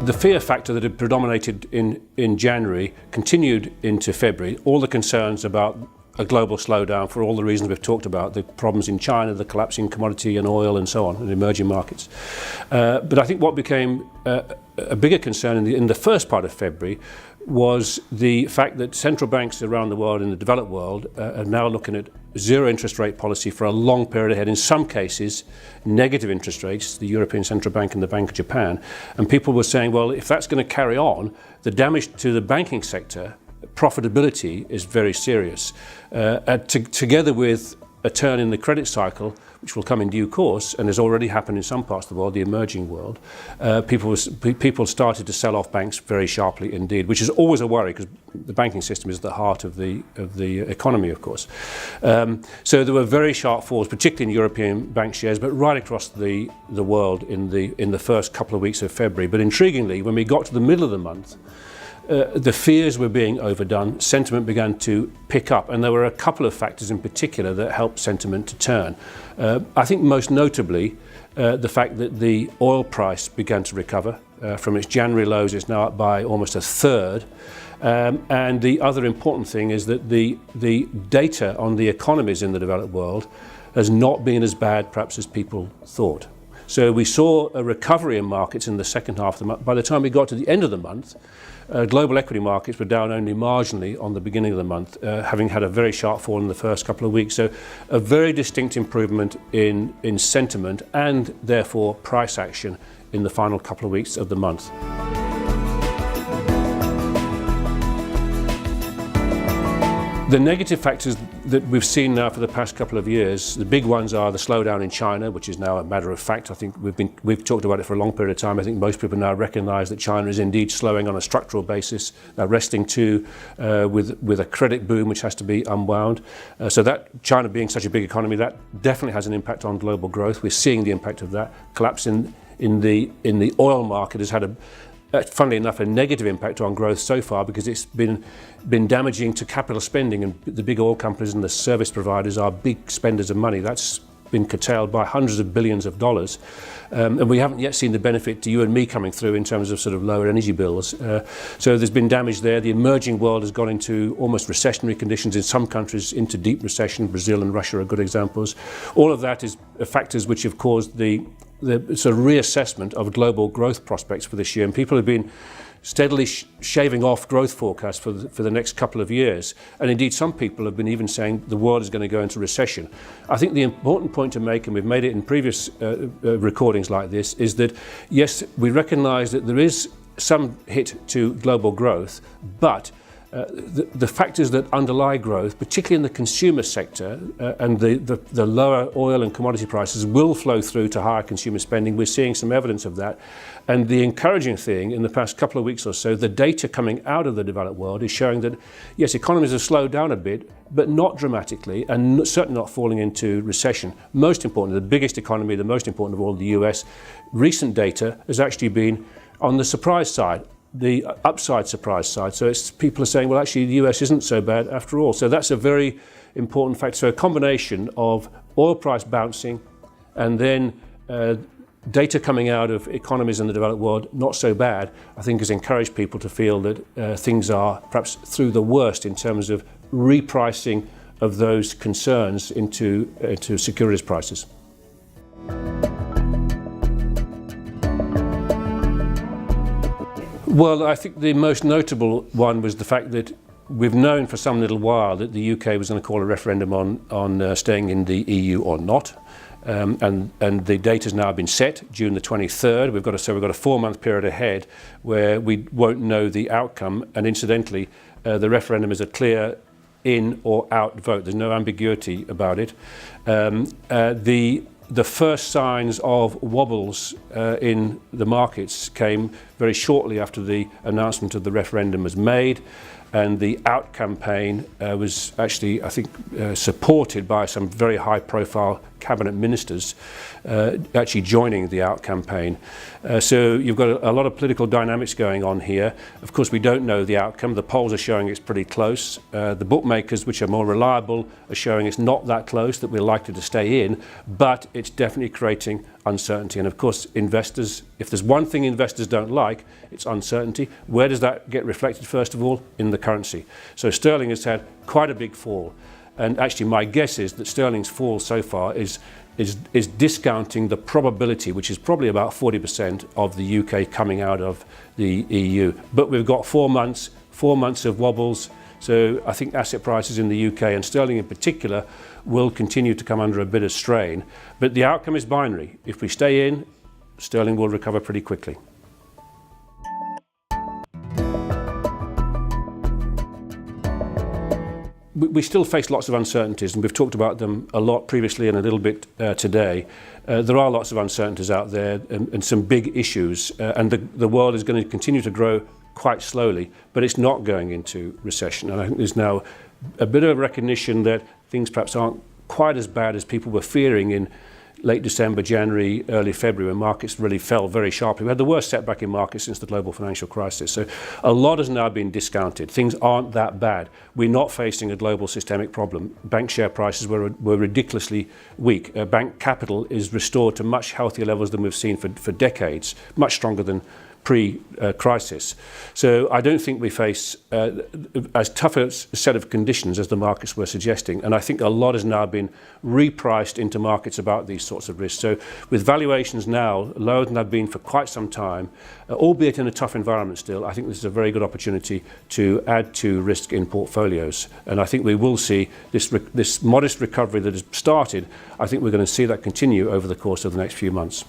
The fear factor that had predominated in January continued into February. All the concerns about a global slowdown for all the reasons we've talked about, the problems in China, the collapsing commodity and oil and so on, in emerging markets. But I think what became a bigger concern in the first part of February was the fact that central banks around the world, in the developed world, are now looking at zero interest rate policy for a long period ahead, in some cases negative interest rates, the European Central Bank and the Bank of Japan. And people were saying, well, if that's going to carry on, the damage to the banking sector, profitability, is very serious. Together with a turn in the credit cycle, which will come in due course, and has already happened in some parts of the world, the emerging world, people started to sell off banks very sharply indeed, which is always a worry because the banking system is the heart of the economy, of course. So there were very sharp falls, particularly in European bank shares, but right across the world in the first couple of weeks of February. But intriguingly, when we got to the middle of the month, the fears were being overdone, sentiment began to pick up, and there were a couple of factors in particular that helped sentiment to turn. I think most notably the fact that the oil price began to recover. From its January lows, it's now up by almost a third. And the other important thing is that the data on the economies in the developed world has not been as bad perhaps as people thought. So we saw a recovery in markets in the second half of the month. By the time we got to the end of the month, global equity markets were down only marginally on the beginning of the month, having had a very sharp fall in the first couple of weeks. So a very distinct improvement in sentiment and therefore price action in the final couple of weeks of the month. The negative factors that we've seen now for the past couple of years, the big ones are the slowdown in China, which is now a matter of fact. I think we've talked about it for a long period of time. I think most people now recognise that China is indeed slowing on a structural basis, resting too with a credit boom which has to be unwound. So that China being such a big economy, that definitely has an impact on global growth. We're seeing the impact of that. Collapse in the oil market has had funnily enough, a negative impact on growth so far because it's been damaging to capital spending, and the big oil companies and the service providers are big spenders of money. That's been curtailed by hundreds of billions of dollars, and we haven't yet seen the benefit to you and me coming through in terms of sort of lower energy bills. So there's been damage there. The emerging world has gone into almost recessionary conditions, in some countries into deep recession. Brazil and Russia are good examples. All of that is factors which have caused the sort of reassessment of global growth prospects for this year, and people have been steadily shaving off growth forecasts for the next couple of years. And indeed, some people have been even saying the world is going to go into recession. I think the important point to make, and we've made it in previous recordings like this, is that yes, we recognise that there is some hit to global growth, but the factors that underlie growth, particularly in the consumer sector, and the lower oil and commodity prices will flow through to higher consumer spending. We're seeing some evidence of that. And the encouraging thing in the past couple of weeks or so, the data coming out of the developed world is showing that, yes, economies have slowed down a bit, but not dramatically, and certainly not falling into recession. Most importantly, the biggest economy, the most important of all, the US, recent data has actually been on the surprise side, the upside surprise side. So people are saying, well, actually, the US isn't so bad after all. So that's a very important factor. So a combination of oil price bouncing and then data coming out of economies in the developed world not so bad, I think has encouraged people to feel that things are perhaps through the worst in terms of repricing of those concerns into securities prices. Well, I think the most notable one was the fact that we've known for some little while that the UK was going to call a referendum on staying in the EU or not. And the date has now been set, June the 23rd. We've got a 4-month period ahead where we won't know the outcome. And incidentally, the referendum is a clear in or out vote. There's no ambiguity about it. The first signs of wobbles in the markets came very shortly after the announcement of the referendum was made, and the Out campaign was actually, I think, supported by some very high-profile cabinet ministers actually joining the out campaign. So you've got a lot of political dynamics going on here. Of course, we don't know the outcome. The polls are showing it's pretty close. The bookmakers, which are more reliable, are showing it's not that close, that we're likely to stay in, but it's definitely creating uncertainty. And of course, investors, if there's one thing investors don't like, it's uncertainty. Where does that get reflected, first of all? In the currency. So sterling has had quite a big fall. And actually, my guess is that sterling's fall so far is discounting the probability, which is probably about 40% of the UK coming out of the EU. But we've got 4 months of wobbles. So I think asset prices in the UK, and sterling in particular, will continue to come under a bit of strain. But the outcome is binary. If we stay in, sterling will recover pretty quickly. We still face lots of uncertainties, and we've talked about them a lot previously and a little bit today. There are lots of uncertainties out there and some big issues, and the world is going to continue to grow quite slowly, but it's not going into recession. And I think there's now a bit of recognition that things perhaps aren't quite as bad as people were fearing in late December, January, early February, when markets really fell very sharply. We had the worst setback in markets since the global financial crisis. So a lot has now been discounted. Things aren't that bad. We're not facing a global systemic problem. Bank share prices were ridiculously weak. Bank capital is restored to much healthier levels than we've seen for decades, much stronger than pre-crisis. So I don't think we face as tough a set of conditions as the markets were suggesting. And I think a lot has now been repriced into markets about these sorts of risks. So with valuations now lower than they've been for quite some time, albeit in a tough environment still, I think this is a very good opportunity to add to risk in portfolios. And I think we will see this modest recovery that has started. I think we're going to see that continue over the course of the next few months.